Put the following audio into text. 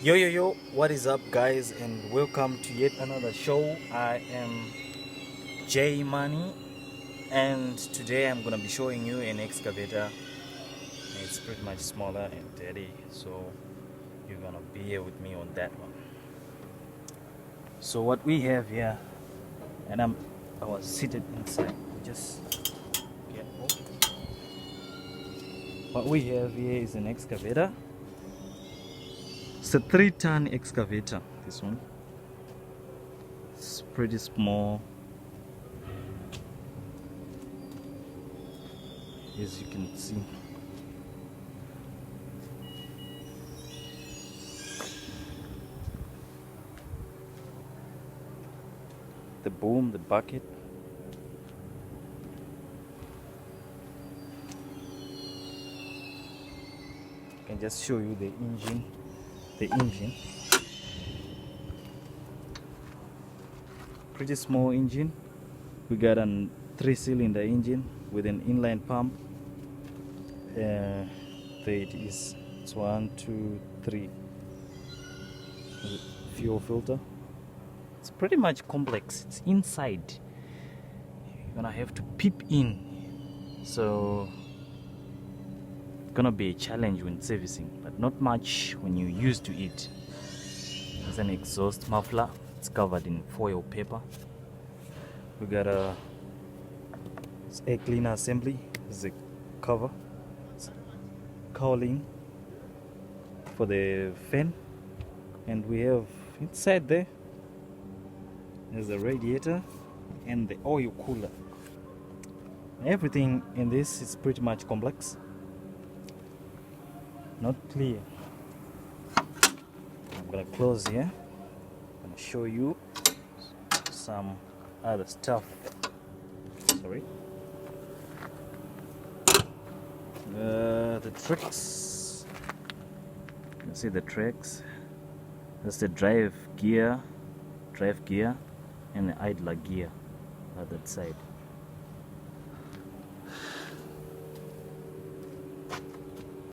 Yo, what is up, guys, and welcome to yet another show. I am J Money, and today I'm gonna be showing you an excavator. It's pretty much smaller and dirty, so you're gonna be here with me on that one. So what we have here, and I was seated inside. Just get off. What we have here is an excavator. It's a 3-ton excavator. This one. It's pretty small, as you can see. The boom, the bucket. I can just show you the engine. Pretty small engine. We got a 3-cylinder engine with an inline pump. There it is. It's 1, 2, 3. Fuel filter. It's pretty much complex. It's inside. You're gonna have to peep in. So it's gonna be a challenge when servicing, but not much when you're used to it. There's an exhaust muffler. It's covered in foil paper. We got a air cleaner assembly. This is a cover. It's cowling for the fan, and we have inside there's a radiator and the oil cooler. Everything in this is pretty much complex, not clear. I'm gonna close here. I'm gonna show you some other stuff. Sorry. The tracks. You can see the tracks. That's the drive gear, and the idler gear at that side.